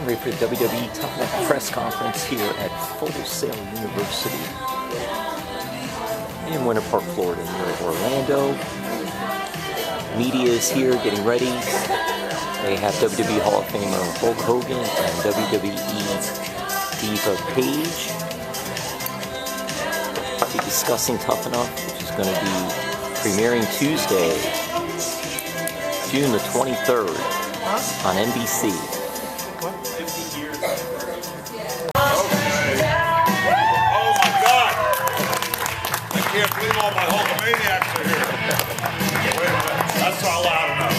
Getting ready for the WWE Tough Enough press conference here at Full Sail University in Winter Park, Florida, near Orlando. Media is here getting ready. They have WWE Hall of Famer Hulk Hogan and WWE Diva Paige. I'll be discussing Tough Enough, which is going to be premiering Tuesday, June the 23rd on NBC. I can't believe all my Hulkamaniacs are here. Wait a minute, that's not loud enough.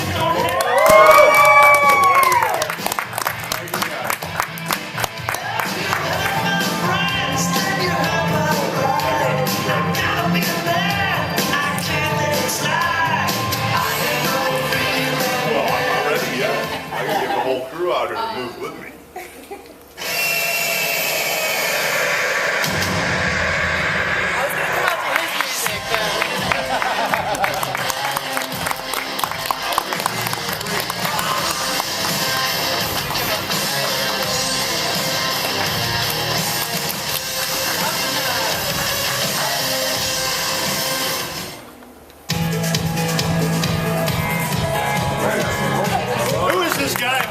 Well, I'm not ready yet. I can get the whole crew out here to move with me.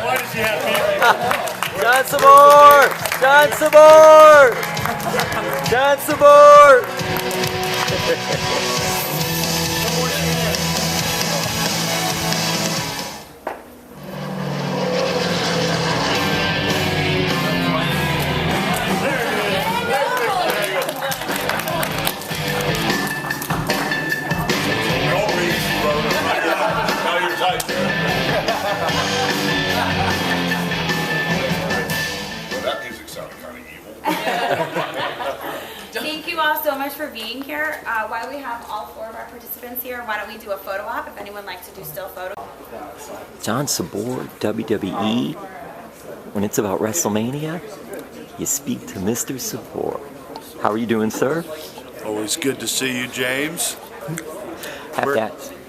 Why does he have me? John Saboor! John Saboor! John Saboor! Now you're tight. That music sounded kind of evil. Thank you all so much for being here. While we have all four of our participants here, why don't we do a photo op if anyone likes to do still photos. John Saboor, WWE. When it's about WrestleMania, you speak to Mr. Saboor. How are you doing, sir? Always good to see you, James.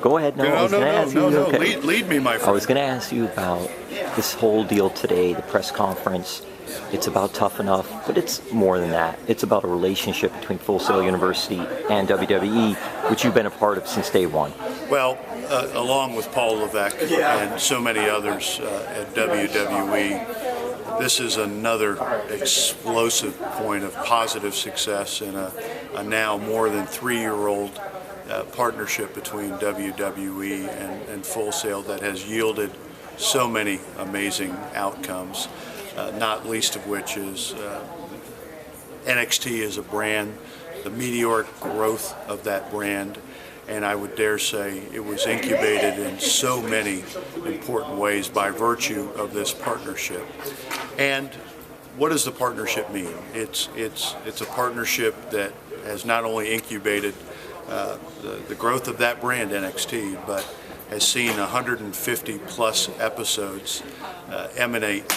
Go ahead. No, I was going to ask you. Okay. Lead me, my friend. I was going to ask you about this whole deal today, the press conference. It's about Tough Enough, but it's more than that. It's about a relationship between Full Sail University and WWE, which you've been a part of since day one. Well, along with Paul Levesque and so many others at WWE, this is another explosive point of positive success in a now more than 3-year-old partnership between WWE and Full Sail that has yielded so many amazing outcomes. Not least of which is NXT as a brand, the meteoric growth of that brand, and I would dare say it was incubated in so many important ways by virtue of this partnership. And what does the partnership mean? It's a partnership that has not only incubated the growth of that brand, NXT, but has seen 150 plus episodes emanate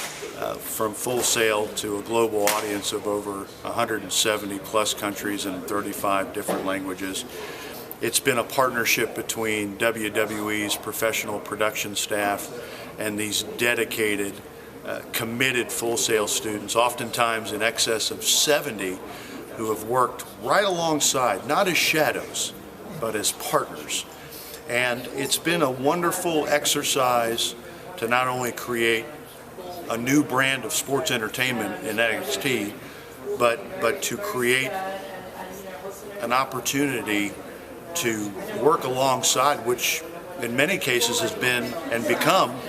from Full Sail to a global audience of over 170 plus countries and 35 different languages. It's been a partnership between WWE's professional production staff and these dedicated, committed Full Sail students, oftentimes in excess of 70, who have worked right alongside, not as shadows, but as partners. And it's been a wonderful exercise to not only create a new brand of sports entertainment in NXT, but to create an opportunity to work alongside, which in many cases has been and become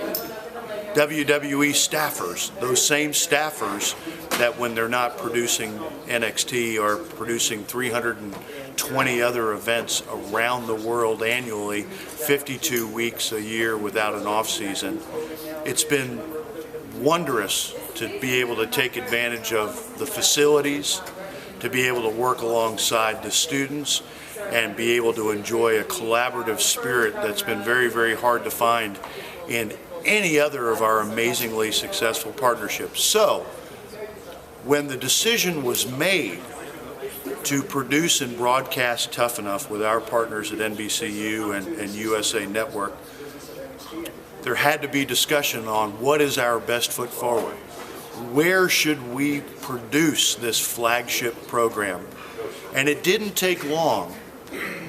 WWE staffers, those same staffers that when they're not producing NXT or producing 320 other events around the world annually, 52 weeks a year without an off season. It's been wondrous to be able to take advantage of the facilities, to be able to work alongside the students, and be able to enjoy a collaborative spirit that's been very, very hard to find in any other of our amazingly successful partnerships. So, when the decision was made to produce and broadcast Tough Enough with our partners at NBCU and USA Network, there had to be discussion on what is our best foot forward. where should we produce this flagship program? And it didn't take long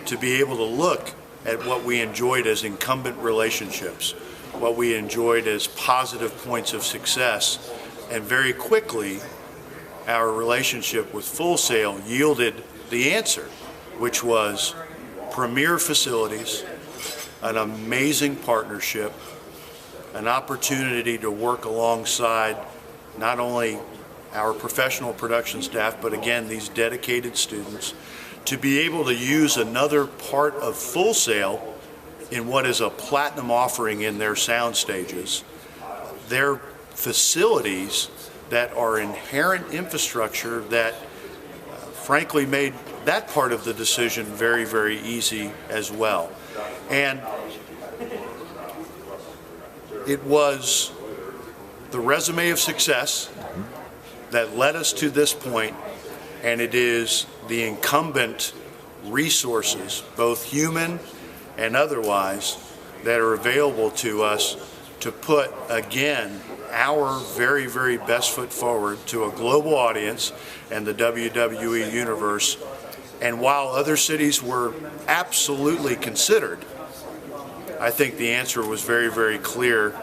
to be able to look at what we enjoyed as incumbent relationships, what we enjoyed as positive points of success, and very quickly our relationship with Full Sail yielded the answer, which was premier facilities, an amazing partnership, an opportunity to work alongside not only our professional production staff, but again, these dedicated students, to be able to use another part of Full Sail in what is a platinum offering in their sound stages, their facilities that are inherent infrastructure that frankly made that part of the decision very, very easy as well. And it was the resume of success that led us to this point, and it is the incumbent resources, both human and otherwise, that are available to us to put, again, our very, very best foot forward to a global audience and the WWE universe. And while other cities were absolutely considered, I think the answer was very, very clear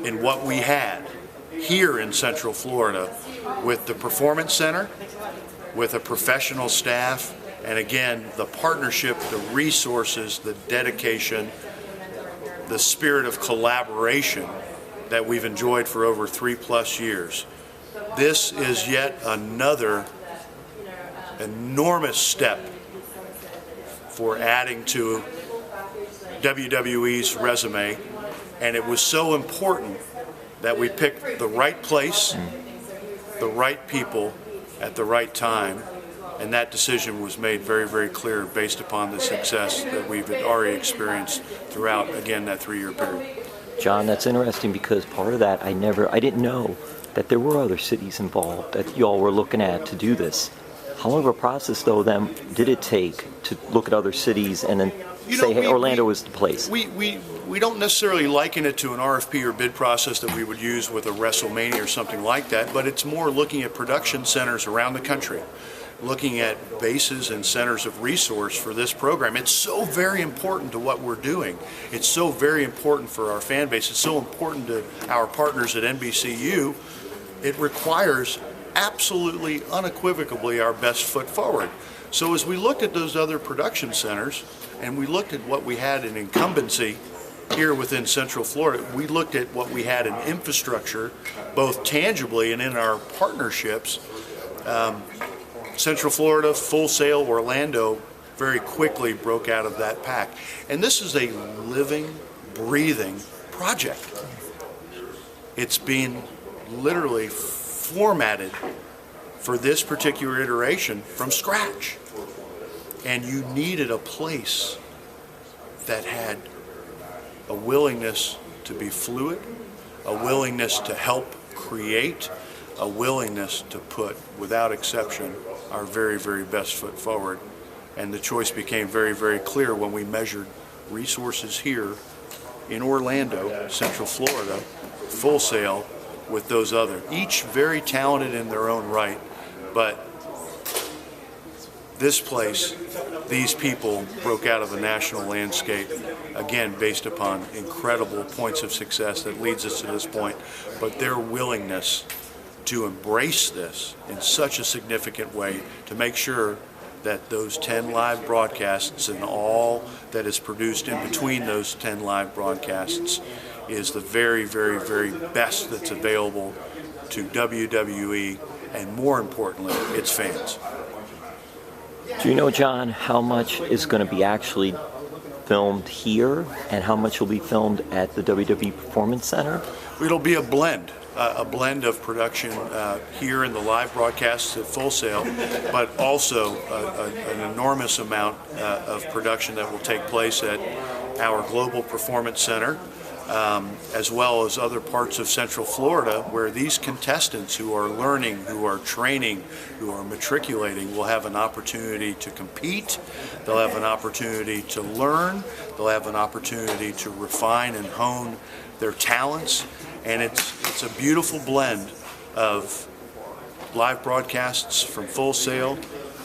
in what we had here in Central Florida with the Performance Center, with a professional staff, and again, the partnership, the resources, the dedication, the spirit of collaboration that we've enjoyed for over 3+ years. This is yet another enormous step for adding to WWE's resume, and it was so important that we picked the right place, the right people at the right time, and that decision was made very, very clear based upon the success that we've already experienced throughout, again, that 3-year period. John, that's interesting because part of that I didn't know that there were other cities involved that y'all were looking at to do this. How long of a process, though, then did it take to look at other cities and then say, hey, Orlando is the place? We don't necessarily liken it to an RFP or bid process that we would use with a WrestleMania or something like that, but it's more looking at production centers around the country, looking at bases and centers of resource for this program. It's so very important to what we're doing. It's so very important for our fan base. It's so important to our partners at NBCU. It requires absolutely unequivocally our best foot forward. So as we looked at those other production centers and we looked at what we had in incumbency here within Central Florida, we looked at what we had in infrastructure, both tangibly and in our partnerships. Central Florida, Full Sail, Orlando very quickly broke out of that pack. And this is a living, breathing project. It's been literally formatted for this particular iteration from scratch. And you needed a place that had a willingness to be fluid, a willingness to help create, a willingness to put, without exception, our very, very best foot forward. And the choice became very, very clear when we measured resources here in Orlando, Central Florida, Full Sail, with those other, each very talented in their own right, but this place, these people broke out of the national landscape, again, based upon incredible points of success that leads us to this point, but their willingness to embrace this in such a significant way to make sure that those 10 live broadcasts and all that is produced in between those 10 live broadcasts is the very, very, very best that's available to WWE and, more importantly, its fans. Do you know, John, how much is going to be actually filmed here and how much will be filmed at the WWE Performance Center? It'll be a blend of production here in the live broadcasts at Full Sail, but also an enormous amount of production that will take place at our Global Performance Center, as well as other parts of Central Florida, where these contestants who are learning, who are training, who are matriculating will have an opportunity to compete, they'll have an opportunity to learn, they'll have an opportunity to refine and hone their talents, and it's a beautiful blend of live broadcasts from Full Sail,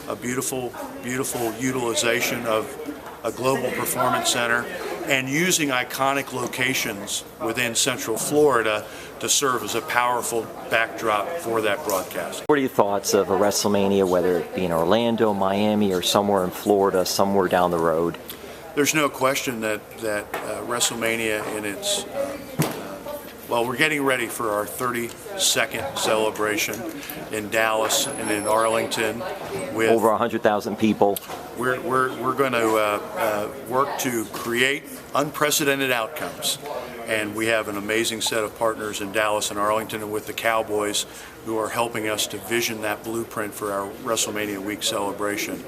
a beautiful, beautiful utilization of a global performance center, and using iconic locations within Central Florida to serve as a powerful backdrop for that broadcast. What are your thoughts of a WrestleMania, whether it be in Orlando, Miami, or somewhere in Florida, somewhere down the road? There's no question that WrestleMania in its well, we're getting ready for our 32nd celebration in Dallas and in Arlington with over 100,000 people. We're going to work to create unprecedented outcomes, and we have an amazing set of partners in Dallas and Arlington and with the Cowboys who are helping us to vision that blueprint for our WrestleMania week celebration.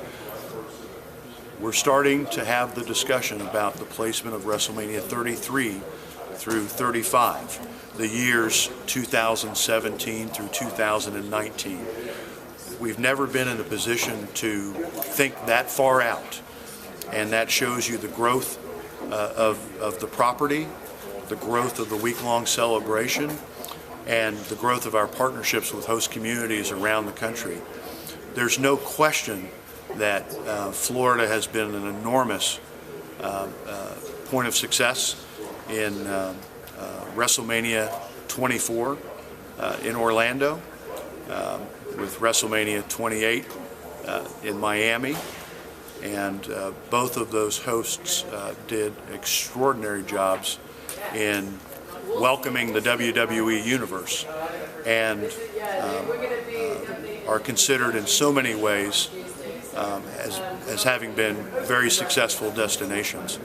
We're starting to have the discussion about the placement of WrestleMania 33 through 35, the years 2017 through 2019. We've never been in a position to think that far out, and that shows you the growth of the property, the growth of the week-long celebration, and the growth of our partnerships with host communities around the country. There's no question that Florida has been an enormous point of success in WrestleMania 24 in Orlando, with WrestleMania 28 in Miami, and both of those hosts did extraordinary jobs in welcoming the WWE Universe, and are considered in so many ways as having been very successful destinations.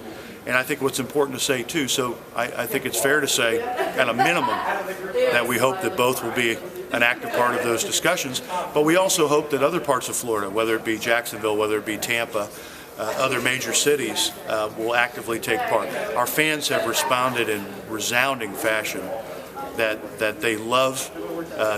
And I think what's important to say too, so I think it's fair to say at a minimum that we hope that both will be an active part of those discussions, but we also hope that other parts of Florida, whether it be Jacksonville, whether it be Tampa, other major cities, will actively take part. Our fans have responded in resounding fashion that they love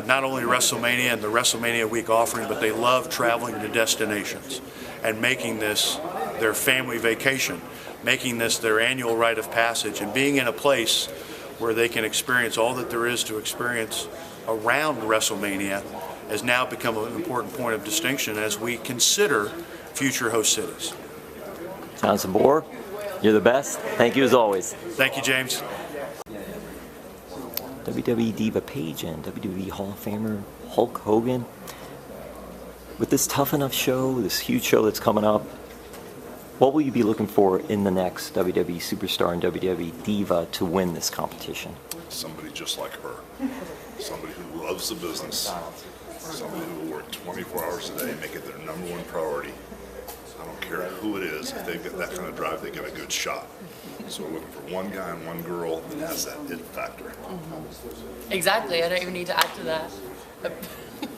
not only WrestleMania and the WrestleMania week offering, but they love traveling to destinations and making this their family vacation, making this their annual rite of passage, and being in a place where they can experience all that there is to experience around WrestleMania has now become an important point of distinction as we consider future host cities. John Saboor, you're the best. Thank you as always. Thank you, James. WWE Diva Paige and WWE Hall of Famer Hulk Hogan. With this Tough Enough show, this huge show that's coming up, what will you be looking for in the next WWE Superstar and WWE Diva to win this competition? Somebody just like her. Somebody who loves the business. Somebody who will work 24 hours a day and make it their number one priority. I don't care who it is. If they've got that kind of drive, they get a good shot. So we're looking for one guy and one girl that has that it factor. Mm-hmm. Exactly. I don't even need to add to that.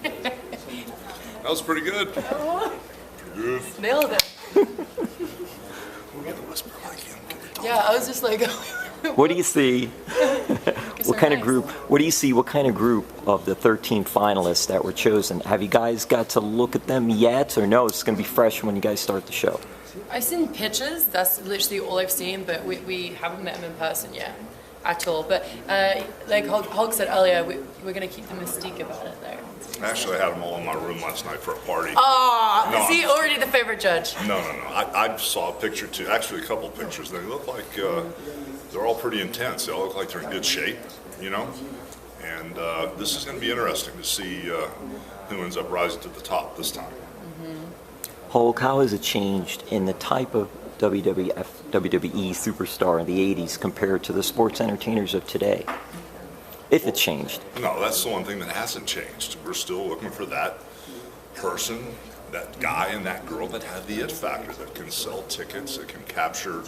That was pretty good. Pretty good. Nailed it. We'll get a whisper like him. Yeah, I was just like... What do you see? What kind of group? What do you see? What kind of group of the 13 finalists that were chosen? Have you guys got to look at them yet, or no? It's going to be fresh when you guys start the show. I've seen pictures. That's literally all I've seen, but we haven't met them in person yet at all. But like Hulk said earlier, we're going to keep the mystique about it there. Actually, I had them all in my room last night for a party. Oh, is he already the favorite judge? No. I saw a picture too. Actually, a couple of pictures. They look like they're all pretty intense. They all look like they're in good shape, you know. And this is going to be interesting to see who ends up rising to the top this time. Mm-hmm. Hulk, how has it changed in the type of WWE superstar in the 80s compared to the sports entertainers of today? If it's changed. No, that's the one thing that hasn't changed. We're still looking for that person, that guy and that girl that have the it factor, that can sell tickets, that can capture,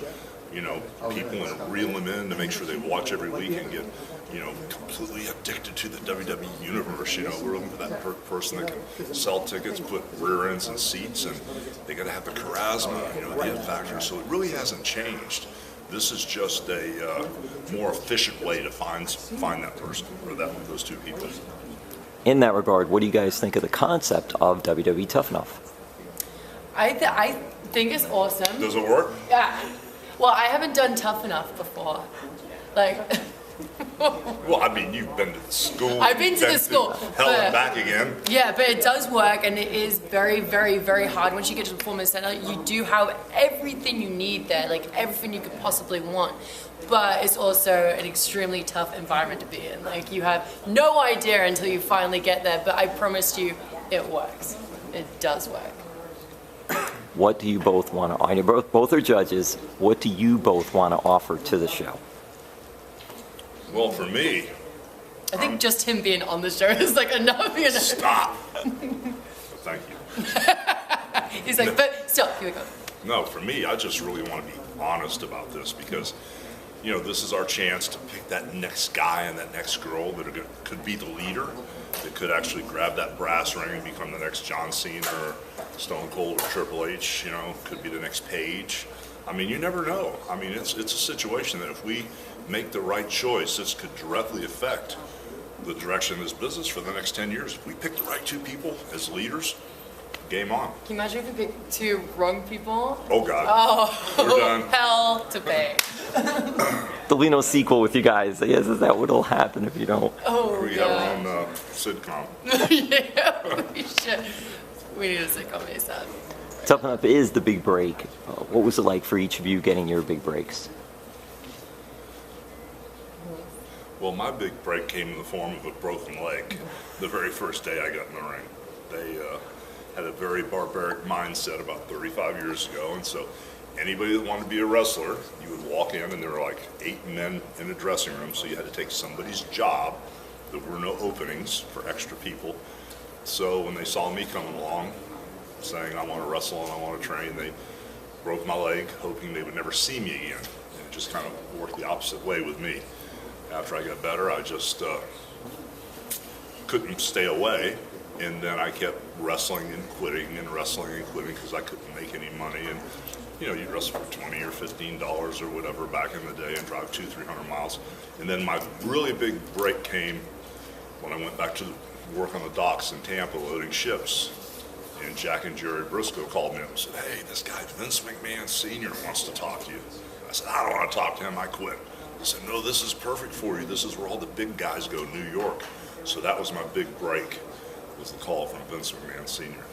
you know, people and reel them in to make sure they watch every week and get, you know, completely addicted to the WWE universe. You know, we're looking for that person that can sell tickets, put rear ends in seats, and they got to have the charisma, you know, the it factor. So it really hasn't changed. This is just a more efficient way to find that person or those two people. In that regard, what do you guys think of the concept of WWE Tough Enough? I think it's awesome. Does it work? Yeah. Well, I haven't done Tough Enough before. Like, Well, I mean, you've been to the school. I've been to the school. Hell and back again. Yeah, but it does work, and it is very, very, very hard. Once you get to the performance center, you do have everything you need there, like everything you could possibly want. But it's also an extremely tough environment to be in. Like, you have no idea until you finally get there, but I promise you, it works. It does work. What do you both want to, I know both are judges, what do you both want to offer to the show? Well, for me, I think just him being on the show is like enough. You know? stop. Thank you. He's like, but still, here we go. No, for me, I just really want to be honest about this because, you know, this is our chance to pick that next guy and that next girl that could be the leader, that could actually grab that brass ring and become the next John Cena or Stone Cold or Triple H, you know, could be the next Paige. I mean, you never know. I mean, it's a situation that if we make the right choice, this could directly affect the direction of this business for the next 10 years. If we pick the right two people as leaders, game on. Can you imagine if we pick two wrong people? Oh, God. Oh, we're done. Hell to pay. The Lino sequel with you guys, yes, is that what'll happen if you don't? Oh, We have our own sitcom. Yeah, we should. We need a sitcom ASAP. Tough Enough is the big break. What was it like for each of you getting your big breaks? Well, my big break came in the form of a broken leg the very first day I got in the ring. They had a very barbaric mindset about 35 years ago, and so anybody that wanted to be a wrestler, you would walk in and there were like 8 men in a dressing room, so you had to take somebody's job. There were no openings for extra people. So when they saw me coming along saying I want to wrestle and I want to train, they broke my leg hoping they would never see me again. And it just kind of worked the opposite way with me. After I got better, I just couldn't stay away, and then I kept wrestling and quitting because I couldn't make any money. And you know, you'd wrestle for $20 or $15 or whatever back in the day and drive 200-300 miles. And then my really big break came when I went back to work on the docks in Tampa loading ships. And Jack and Jerry Briscoe called me up and said, "Hey, this guy Vince McMahon Sr. wants to talk to you." I said, "I don't want to talk to him, I quit." He said, "No, this is perfect for you. This is where all the big guys go, New York." So that was my big break, was the call from Vince McMahon Sr.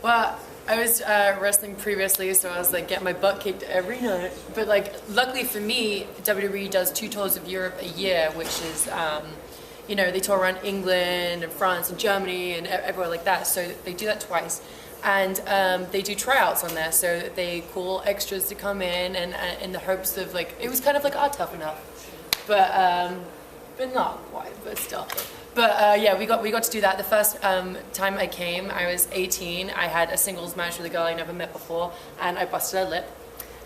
Well, I was wrestling previously, so I was like getting my butt kicked every night. But like, luckily for me, WWE does 2 tours of Europe a year, which is, you know, they tour around England and France and Germany and everywhere like that. So they do that twice. And they do tryouts on there, so they call extras to come in the hopes of, like, it was kind of like our Tough Enough, but not quite, but still. But yeah, we got to do that. The first time I came, I was 18. I had a singles match with a girl I never met before, and I busted her lip.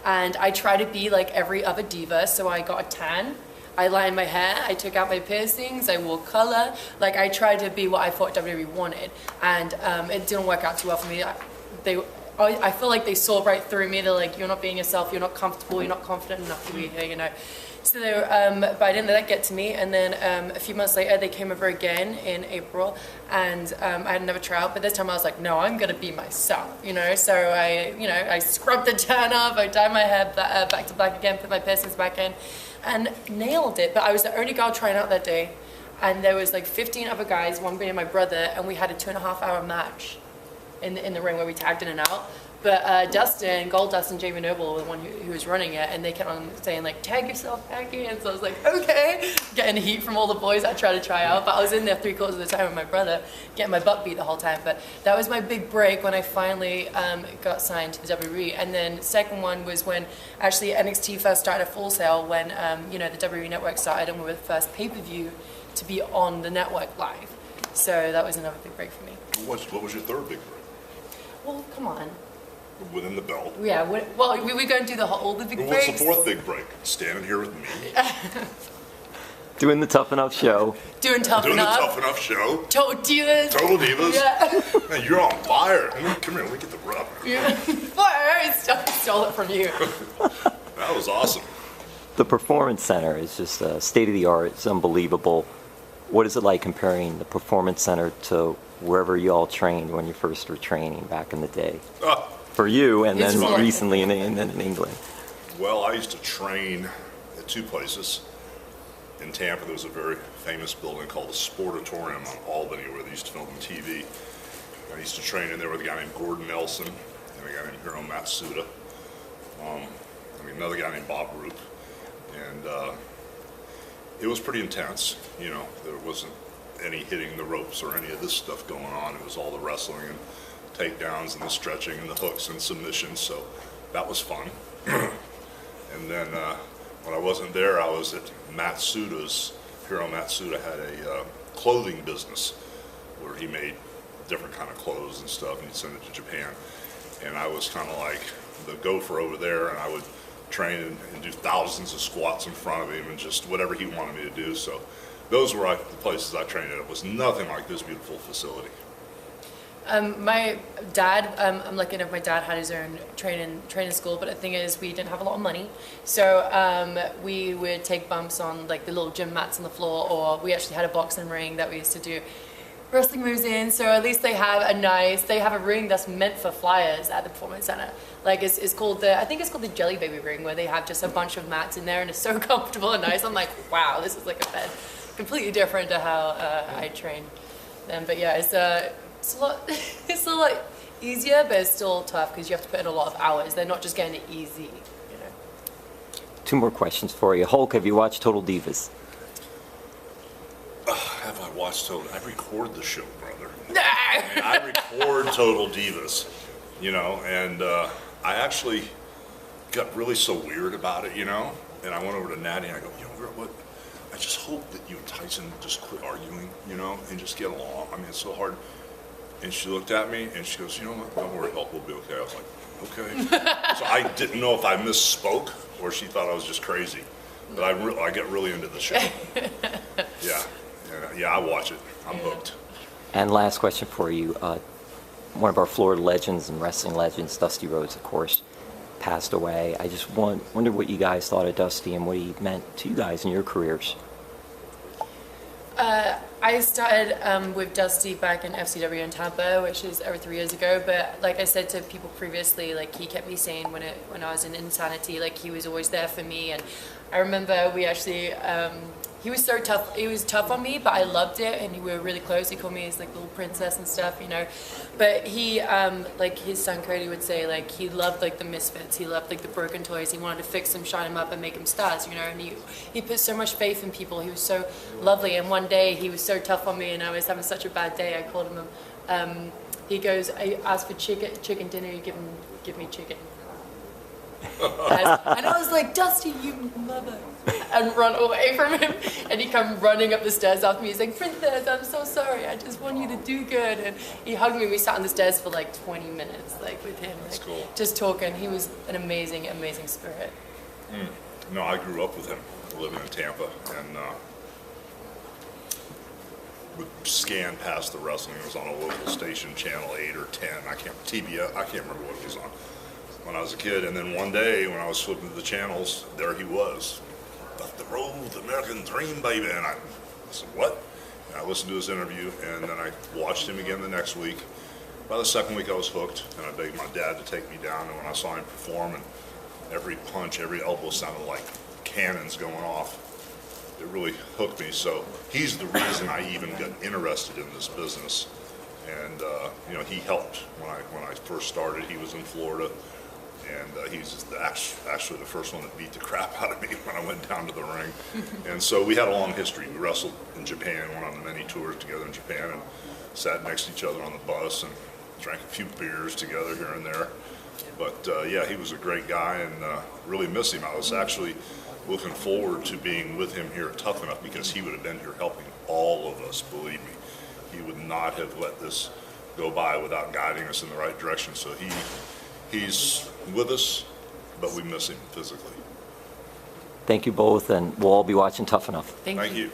And I tried to be like every other diva, so I got a tan. I lined my hair, I took out my piercings, I wore color. Like, I tried to be what I thought WWE wanted, and it didn't work out too well for me. I feel like they saw right through me. They're like, "You're not being yourself, you're not comfortable, you're not confident enough to be here," you know. So they but I didn't let that get to me, and then a few months later they came over again in April, and I had another tryout, but this time I was like, no, I'm gonna be myself, you know. So I scrubbed the tan off, I dyed my hair back to black again, put my piercings back in, and nailed it. But I was the only girl trying out that day, and there was like 15 other guys, one being my brother, and we had a 2.5-hour match in the ring where we tagged in and out. But Gold Dust and Jamie Noble were the one who was running it, and they kept on saying, like, "Tag yourself back in." So I was like, okay, getting heat from all the boys that tried to try out. But I was in there 3/4 of the time with my brother, getting my butt beat the whole time. But that was my big break when I finally got signed to the WWE. And then second one was when actually NXT first started Full Sail, when you know, the WWE Network started, and we were the first pay-per-view to be on the network live. So that was another big break for me. What was your third big break? Well, come on. Within the belt. Yeah, well, we were going to do all the big Well, breaks. what's the fourth big break? Standing here with me. Doing the Tough Enough show. Doing Doing the Enough. Tough Enough show. Total Divas. Total Divas. Yeah. Man, you're on fire. Come here, let me get the rub. Yeah. I stole it from you. That was awesome. The Performance Center is just state of the art. It's unbelievable. What is it like comparing the Performance Center to wherever you all trained when you first were training back in the day? For you, and It's then fun. recently in England. Well, I used to train at 2 places. in Tampa, there was a very famous building called the Sportatorium on Albany where they used to film TV. I used to train in there with a guy named Gordon Nelson and a guy named Hiro Matsuda. Another guy named Bob Roop. And it was pretty intense. You know, there wasn't any hitting the ropes or any of this stuff going on. It was all the wrestling and takedowns and the stretching and the hooks and submissions. So that was fun. And then when I wasn't there, I was at Matsuda's. Hiro Matsuda had a clothing business where he made different kind of clothes and stuff, and he'd send it to Japan. And I was kind of like the gopher over there, and I would train and do thousands of squats in front of him and just whatever he wanted me to do. So those were the places I trained at. It was nothing like this beautiful facility. My dad, I'm lucky enough, my dad had his own training school, but the thing is we didn't have a lot of money. So we would take bumps on like the little gym mats on the floor, or we actually had a boxing ring that we used to do wrestling moves in. So at least they have a ring that's meant for flyers at the Performance Center. Like it's called I think it's called the Jelly Baby ring, where they have just a bunch of mats in there and it's so comfortable and nice. I'm like, wow, this is like a bed. Completely different to how I train then. But yeah, it's a lot easier, but it's still tough because you have to put in a lot of hours. They're not just getting it easy, you know. 2 more questions for you. Hulk, have you watched Total Divas? Have I watched Total? I record the show, brother. I record Total Divas, you know, and I actually got really so weird about it, you know, and I went over to Natty and I go, you know, what? I just hope that you and Tyson just quit arguing, you know, and just get along. I mean, it's so hard. And she looked at me and she goes, you know what, don't worry, Hulk, we'll be okay. I was like, okay. So I didn't know if I misspoke or she thought I was just crazy. But I get really into the show. Yeah, I watch it. I'm hooked. And last question for you. One of our Florida legends and wrestling legends, Dusty Rhodes, of course, passed away. I just wonder what you guys thought of Dusty and what he meant to you guys in your careers. I started with Dusty back in FCW in Tampa, which is over 3 years ago. But like I said to people previously, like he kept me sane when I was in Insanity. Like he was always there for me. And I remember we actually, he was so tough. He was tough on me, but I loved it, and we were really close. He called me his like little princess and stuff, you know. But he, like his son Cody would say, like he loved like the misfits. He loved like the broken toys. He wanted to fix them, shine them up, and make them stars, you know. And he put so much faith in people. He was so lovely. And one day he was so tough on me, and I was having such a bad day. I called him. He goes, I asked for chicken dinner. You give me chicken. And I was like, Dusty, you mother, and run away from him. And he come running up the stairs after me. He's like, Princess, I'm so sorry. I just want you to do good. And he hugged me. We sat on the stairs for like 20 minutes, like with him, That's like, cool. just talking. He was an amazing, amazing spirit. No, I grew up with him, living in Tampa, and would scan past the wrestling. It was on a local station, Channel 8 or 10. I can't remember what it was on when I was a kid. And then one day when I was flipping through the channels, there he was. The road, the American dream, baby. And I said, what? And I listened to his interview, and then I watched him again the next week. By the second week I was hooked, and I begged my dad to take me down. And when I saw him perform, and every punch, every elbow sounded like cannons going off, it really hooked me. So he's the reason I even got interested in this business. And you know, he helped when I first started. He was in Florida, and he's actually the first one that beat the crap out of me when I went down to the ring. And so we had a long history. We wrestled in Japan, went on many tours together in Japan, and sat next to each other on the bus and drank a few beers together here and there. But yeah, he was a great guy, and really miss him. I was actually looking forward to being with him here at Tough Enough, because he would have been here helping all of us, believe me. He would not have let this go by without guiding us in the right direction. So he's with us, but we miss him physically. Thank you both, and we'll all be watching Tough Enough. Thank you. you.